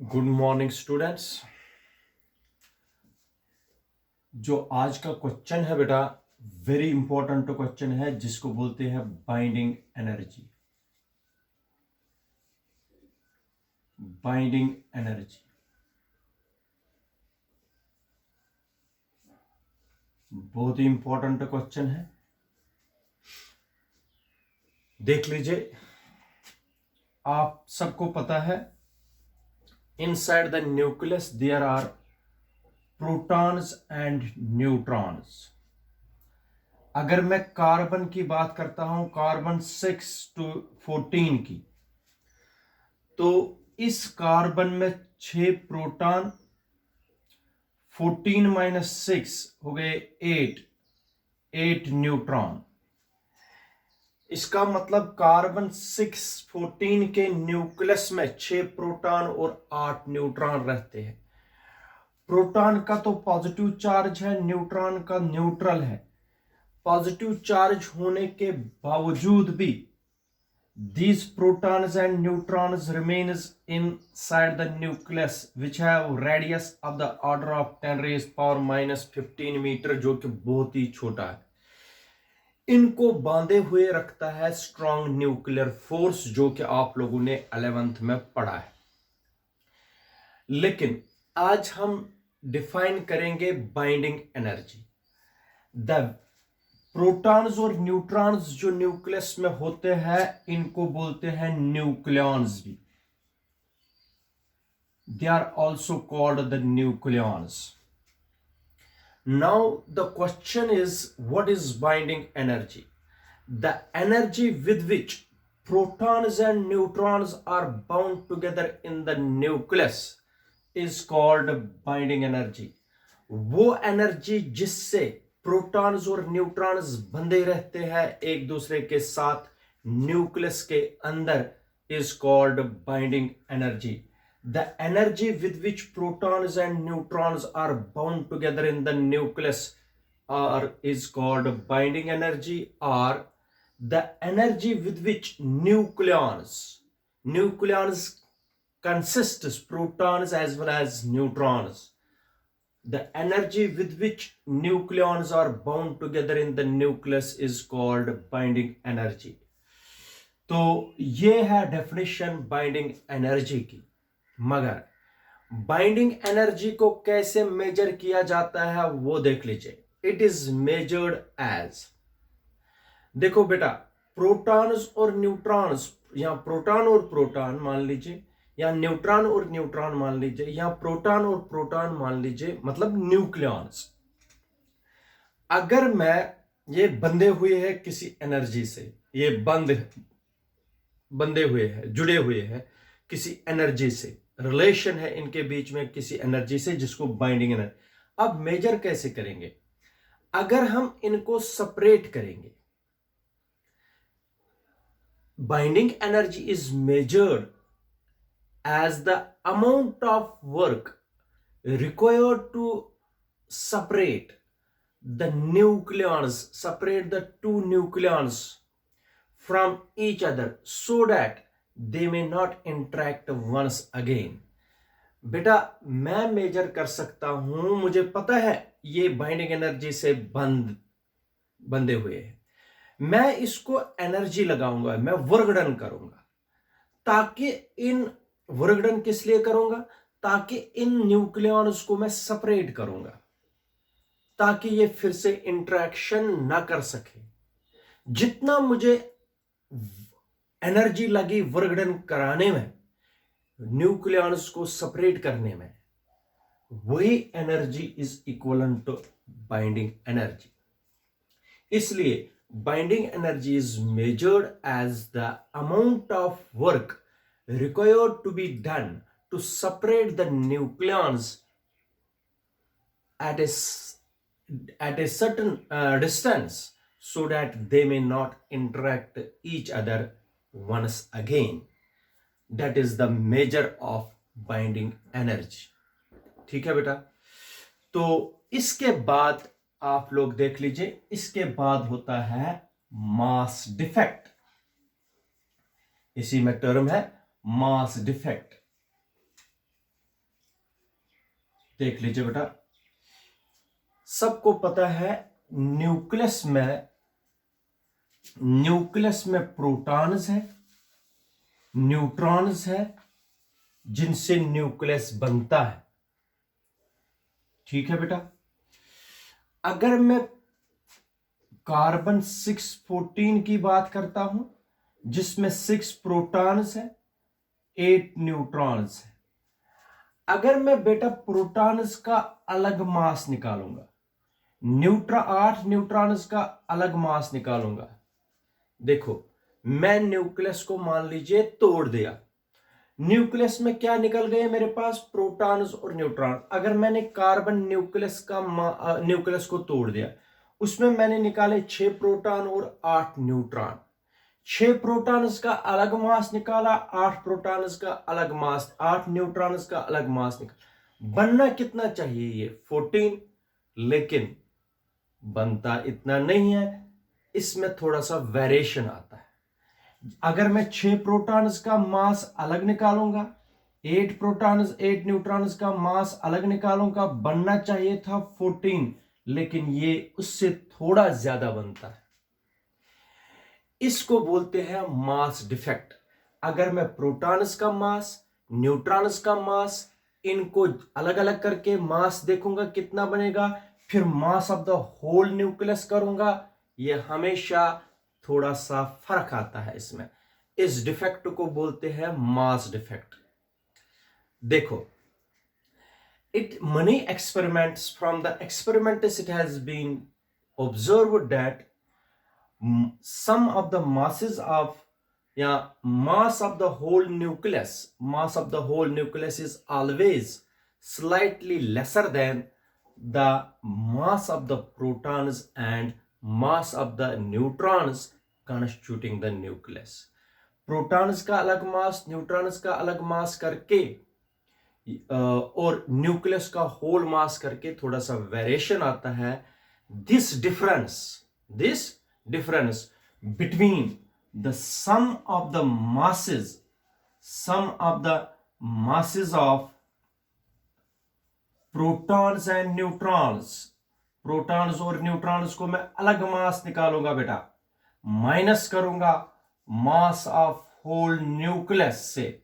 Good morning students. जो आज का क्वेश्चन है बेटा, वेरी इंपॉर्टेंट क्वेश्चन है जिसको बोलते हैं बाइंडिंग एनर्जी। बाइंडिंग एनर्जी बहुत ही इंपॉर्टेंट क्वेश्चन है। देख लीजिए, आप सबको पता है inside the nucleus there are protons and neutrons. अगर मैं कार्बन की बात करता हूं, कार्बन 6 to 14 की, तो इस कार्बन में 6 प्रोटॉन, 14 माइनस 6 हो गए 8 न्यूट्रॉन। इसका मतलब कार्बन 6 14 के न्यूक्लियस में 6 प्रोटॉन और 8 न्यूट्रॉन रहते हैं। प्रोटॉन का तो पॉजिटिव चार्ज है, न्यूट्रॉन का न्यूट्रल है। पॉजिटिव चार्ज होने के बावजूद भी these protons and neutrons remains inside the nucleus which have radius of the order of 10 raised power minus 15 metre, जो कि बहुत ही छोटा है। इनको बांधे हुए रखता है स्ट्रॉन्ग न्यूक्लियर फोर्स, जो कि आप लोगों ने 11th में पढ़ा है। लेकिन आज हम डिफाइन करेंगे बाइंडिंग एनर्जी। द प्रोटॉन्स और न्यूट्रॉन्स जो न्यूक्लियस में होते हैं, इनको बोलते हैं न्यूक्लियॉन्स भी। They are also called the nucleons. Now the question is, what is binding energy? The energy with which protons and neutrons are bound together in the nucleus is called binding energy। वो energy जिससे protons और neutrons बंधे रहते हैं एक दूसरे के साथ न्यूक्लियस के अंदर is called binding energy. The energy with which protons and neutrons are bound together in the nucleus or is called binding energy, और the energy with which nucleons consists protons as well as neutrons, the energy with which nucleons are bound together in the nucleus is called binding energy। तो ये है definition binding energy की। मगर binding energy को कैसे major किया जाता है वो देख लीजिए। इट इज मेजर्ड एज, देखो बेटा, प्रोटॉन्स और न्यूट्रॉन्स, यहां प्रोटॉन और प्रोटॉन मान लीजिए, या न्यूट्रॉन और न्यूट्रॉन मान लीजिए, या प्रोटॉन और प्रोटॉन मान लीजिए, मतलब न्यूक्लियॉन्स। अगर मैं ये बंधे हुए हैं किसी एनर्जी से, ये बंधे हुए हैं, जुड़े हुए हैं किसी एनर्जी से, रिलेशन है इनके बीच में किसी एनर्जी से, जिसको बाइंडिंग एनर्जी। अब मेजर कैसे करेंगे? अगर हम इनको सेपरेट करेंगे, binding energy is measured as the amount of work required to separate the nucleons, separate the two nucleons from each other so that they may not interact once again। बेटा, मैं major कर सकता हूं, मुझे पता है ये बाइंडिंग एनर्जी से बंधे हुए हैं। मैं इसको एनर्जी लगाऊंगा, मैं वर्क डन करूंगा, ताकि इन वर्क डन किस लिए करूंगा? ताकि इन न्यूक्लियॉन्स को मैं सेपरेट करूंगा, ताकि ये फिर से इंटरेक्शन ना कर सके। जितना मुझे एनर्जी लगी वर्क डन कराने में, न्यूक्लियॉन्स को सेपरेट करने में, वही energy is equivalent to binding energy. इसलिए binding energy is measured as the amount of work required to be done to separate the nucleons at a certain distance so that they may not interact each other once again। That is the measure of binding energy। ठीक है बेटा? तो इसके बाद आप लोग देख लीजिए, इसके बाद होता है मास डिफेक्ट। इसी में टर्म है मास डिफेक्ट। देख लीजिए बेटा, सबको पता है न्यूक्लियस में प्रोटॉन्स है, न्यूट्रॉन्स है, जिनसे न्यूक्लियस बनता है। ठीक है बेटा। अगर मैं कार्बन 614 की बात करता हूं, जिसमें 6 प्रोटॉन्स है, 8 न्यूट्रॉन्स है, अगर मैं बेटा प्रोटॉन्स का अलग मास निकालूंगा, 8 न्यूट्रॉन्स का अलग मास निकालूंगा, देखो मैं न्यूक्लियस को मान लीजिए तोड़ दिया, न्यूक्लियस में क्या निकल गए मेरे पास, प्रोटॉन्स और न्यूट्रॉन। अगर मैंने कार्बन न्यूक्लियस को तोड़ दिया, उसमें मैंने निकाले 6 प्रोटॉन और 8 न्यूट्रॉन। 6 प्रोटॉन्स का अलग मास निकाला, 8 प्रोटॉन्स का अलग मास, 8 न्यूट्रॉन्स का अलग मास निकाला। बनना कितना चाहिए ये 14, लेकिन बनता इतना नहीं है, इसमें थोड़ा सा वेरिएशन आता है। अगर मैं 6 प्रोटॉन्स का मास अलग निकालूंगा, 8 प्रोटॉन्स 8 न्यूट्रॉन्स का मास अलग निकालूंगा, बनना चाहिए था 14, लेकिन ये उससे थोड़ा ज्यादा बनता है। इसको बोलते हैं मास डिफेक्ट। अगर मैं प्रोटॉन्स का मास, न्यूट्रॉन्स का मास, इनको अलग अलग करके मास देखूंगा कितना बनेगा, फिर mass of the whole nucleus करूंगा, ये हमेशा थोड़ा सा फर्क आता है इसमें। इस डिफेक्ट को बोलते हैं मास डिफेक्ट। देखो, many experiments, from the experiments it has been observed that some of the masses of mass of the whole nucleus is always slightly lesser than the mass of the protons and mass of the neutrons constituting the nucleus. Protons का अलग मास, neutrons का अलग मास करके और nucleus का whole मास करके थोड़ा सा वेरिएशन आता है। This difference between the sum of the masses of protons and neutrons, protons और न्यूट्रॉन्स को मैं अलग मास निकालूंगा बेटा, माइनस करूंगा मास ऑफ होल न्यूक्लियस से,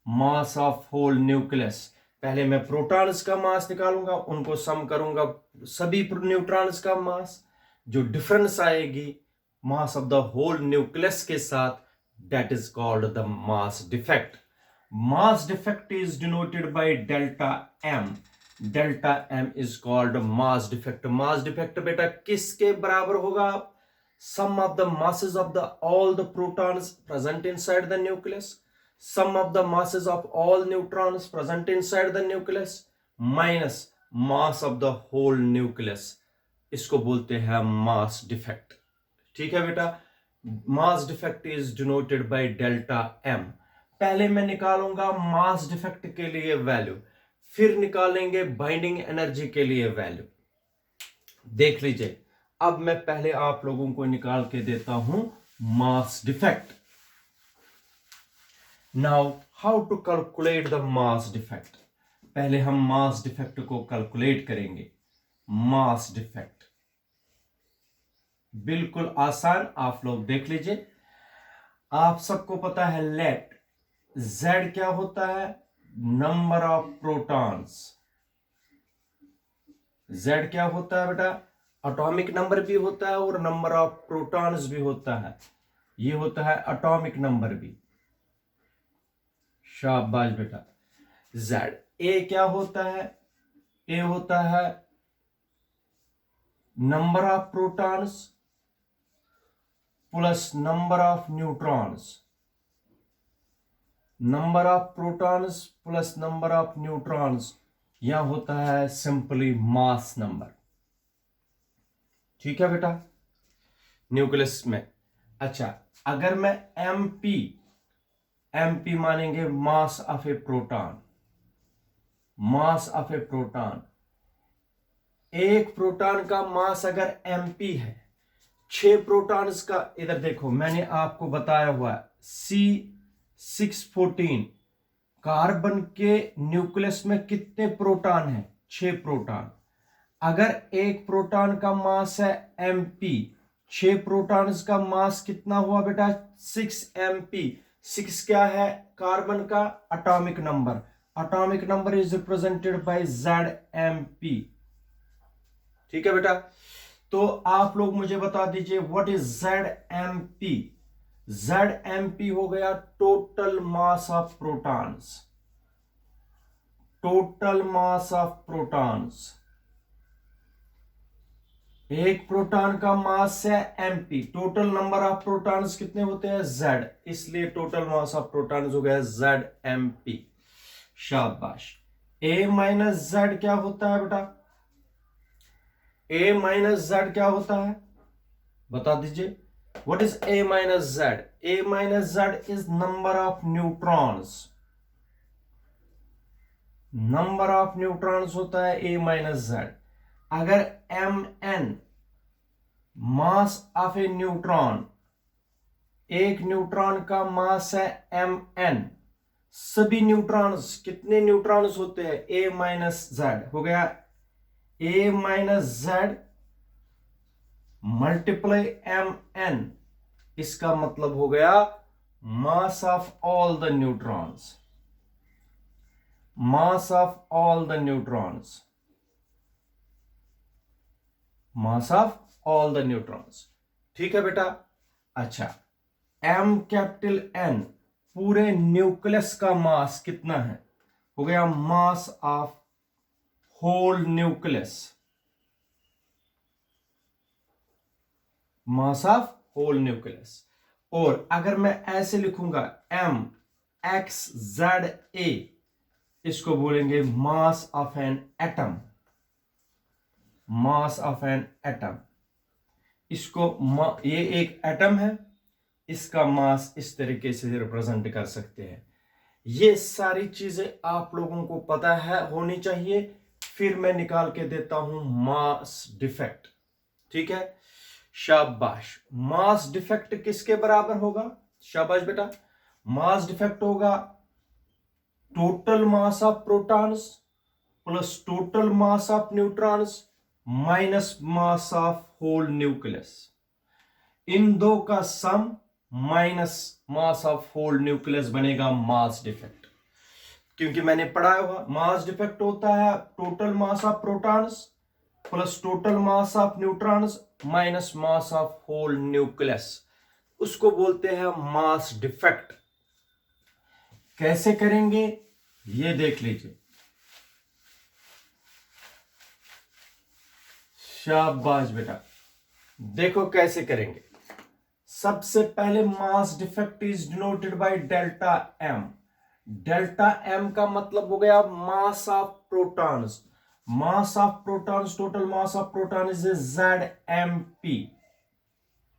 मास ऑफ होल न्यूक्लियस। पहले मैं प्रोटॉन्स का मास निकालूंगा, उनको सम करूंगा सभी न्यूट्रॉन्स का मास, जो डिफरेंस आएगी mass of the whole nucleus के साथ, that is called the mass defect. Mass defect is denoted by delta M. Delta M is called mass defect. Mass defect बेटा किसके बराबर होगा? Sum of the masses of all the protons present inside the nucleus, sum of the masses of all neutrons present inside the nucleus, minus mass of the whole nucleus. इसको बोलते हैं mass defect। ठीक है बेटा, mass defect is denoted by delta m। पहले मैं निकालूंगा mass defect के लिए वैल्यू, फिर निकालेंगे बाइंडिंग एनर्जी के लिए वैल्यू। देख लीजिए, अब मैं पहले आप लोगों को निकाल के देता हूं mass defect. Now how to calculate the mass defect. पहले हम मास डिफेक्ट को कैलकुलेट करेंगे। मास डिफेक्ट बिल्कुल आसान, आप लोग देख लीजिए। आप सबको पता है लेट Z क्या होता है? Number of protons. Z क्या होता है बेटा? एटॉमिक नंबर भी होता है और नंबर ऑफ प्रोटॉन्स भी होता है। ये होता है एटॉमिक नंबर भी। शाबाश बेटा। Z A क्या होता है? A होता है number of protons plus number of neutrons. Number of protons plus number of neutrons, यहां होता है सिंपली मास नंबर। ठीक है बेटा, न्यूक्लियस में। अच्छा, अगर मैं एमपी मानेंगे mass of A proton, mass of A proton. एक प्रोटॉन का मास अगर एमपी है, 6 प्रोटॉन्स का, इधर देखो मैंने आपको बताया हुआ है C614 कार्बन के न्यूक्लियस में कितने प्रोटॉन हैं? 6 प्रोटॉन। अगर एक प्रोटॉन का मास है mp, 6 प्रोटॉन्स का मास कितना हुआ बेटा? 6 mp। 6 क्या है? कार्बन का atomic number. Atomic number is represented by Zmp। ठीक है बेटा, तो आप लोग मुझे बता दीजिए व्हाट इज Zmp। Zmp हो गया total mass of protons. Total mass of protons, एक प्रोटॉन का मास है mp, total number of protons कितने होते हैं? z, इसलिए टोटल मास ऑफ प्रोटॉन्स हो गया Zmp। शाबाश। a माइनस जेड क्या होता है बेटा? a माइनस जेड क्या होता है, बता दीजिए। What is a minus Z? a minus Z is number of neutrons. Number of neutrons होता है a माइनस जेड। अगर mn mass of A neutron, एक न्यूट्रॉन का मास है mn, सभी न्यूट्रॉन्स, कितने न्यूट्रॉन्स होते हैं? a माइनस जेड हो गया a minus Z multiply mn, इसका मतलब हो गया mass of all the neutrons. Mass of all the neutrons, mass of all the neutrons. ठीक है बेटा। अच्छा, m कैपिटल N, पूरे न्यूक्लियस का मास कितना है? हो गया mass of whole nucleus. Mass of whole nucleus. और अगर मैं ऐसे लिखूंगा m x z a, इसको बोलेंगे mass of an atom. Mass of an atom, इसको ये एक एटम है, इसका मास इस तरीके से रिप्रेजेंट कर सकते हैं। ये सारी चीजें आप लोगों को पता है होनी चाहिए। फिर मैं निकाल के देता हूं मास डिफेक्ट। ठीक है, शाबाश। मास डिफेक्ट किसके बराबर होगा? शाबाश बेटा, मास डिफेक्ट होगा total mass of protons plus total mass of neutrons minus mass of whole nucleus. इन दो का sum minus mass of whole nucleus बनेगा मास डिफेक्ट। क्योंकि मैंने पढ़ाया हुआ मास डिफेक्ट होता है total mass of protons plus total mass of neutrons minus mass of whole nucleus, उसको बोलते हैं मास डिफेक्ट। कैसे करेंगे ये देख लीजिए। शाबाश बेटा, देखो कैसे करेंगे। सबसे पहले mass defect is denoted by delta M. Delta M का मतलब हो गया mass of protons. Mass of protons, total mass of proton is Zmp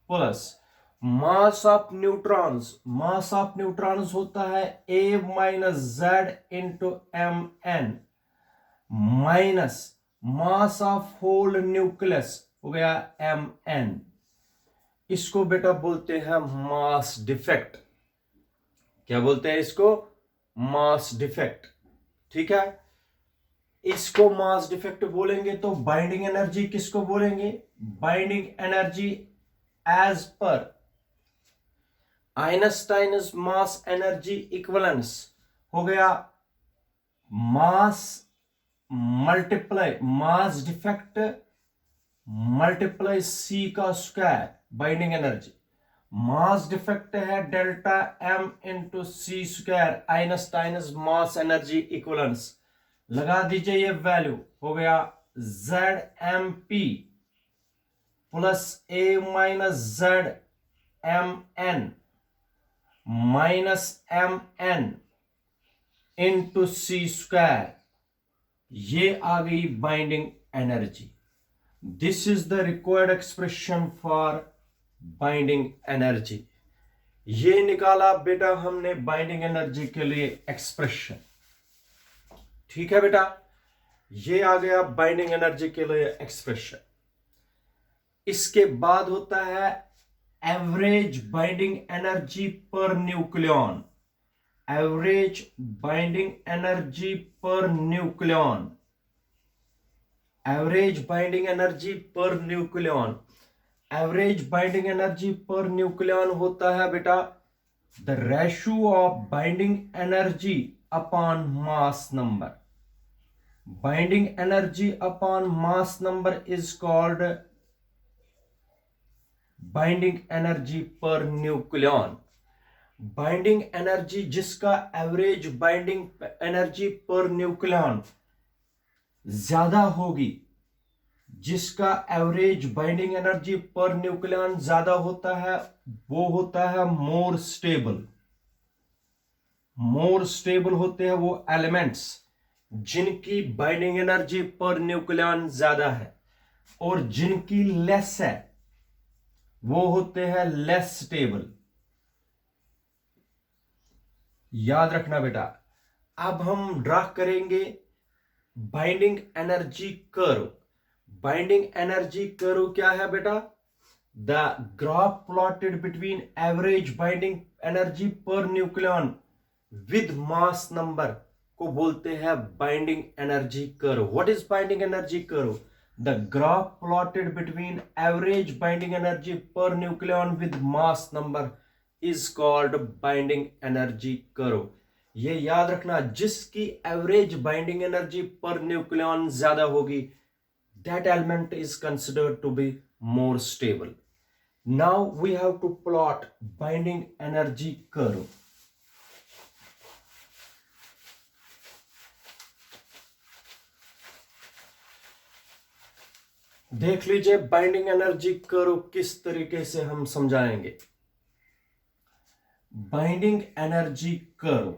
plus mass of neutrons. Mass of neutrons होता है a minus Z into mn minus mass of whole nucleus हो गया mn। इसको बेटा बोलते हैं मास डिफेक्ट। क्या बोलते हैं इसको? Mass defect. ठीक है, इसको मास डिफेक्ट बोलेंगे तो बाइंडिंग एनर्जी किसको बोलेंगे? Binding energy as per Einstein's mass energy equivalence हो गया mass multiply mass defect multiply c का square binding energy. Mass defect है delta m into C square Einstein's mass energy equivalence. लगा दीजिए ये वैल्यू हो गया Zmp plus a minus Z mn minus mn into C square. ये आ गई binding energy. This is the required expression for binding energy. ये निकाला बेटा हमने बाइंडिंग एनर्जी के लिए एक्सप्रेशन। ठीक है बेटा, ये आ गया बाइंडिंग एनर्जी के लिए एक्सप्रेशन। इसके बाद होता है एवरेज बाइंडिंग एनर्जी पर nucleon. Average binding energy per nucleon, average binding energy per nucleon, average binding energy per nucleon होता है बेटा the ratio of binding energy upon mass number. Binding energy upon mass number is called binding energy per nucleon. Binding energy जिसका average binding energy per nucleon ज्यादा होगी, जिसका average binding energy per nucleon ज्यादा होता है, वो होता है मोर स्टेबल. मोर स्टेबल होते हैं वो एलिमेंट्स जिनकी बाइंडिंग एनर्जी पर न्यूक्लियन ज्यादा है, और जिनकी लेस है वो होते हैं लेस स्टेबल. याद रखना बेटा. अब हम ड्रा करेंगे binding energy curve. Binding energy curve क्या है बेटा? The graph plotted between average binding energy per nucleon with mass number को बोलते हैं binding energy curve. What is binding energy curve? The graph plotted between average binding energy per nucleon with mass number is called binding energy curve. ये याद रखना, जिसकी average binding energy per nucleon ज्यादा होगी, that element is considered to be more stable. Now we have to plot binding energy curve. देख लीजिए binding energy curve किस तरीके से हम समझाएंगे. Binding energy curve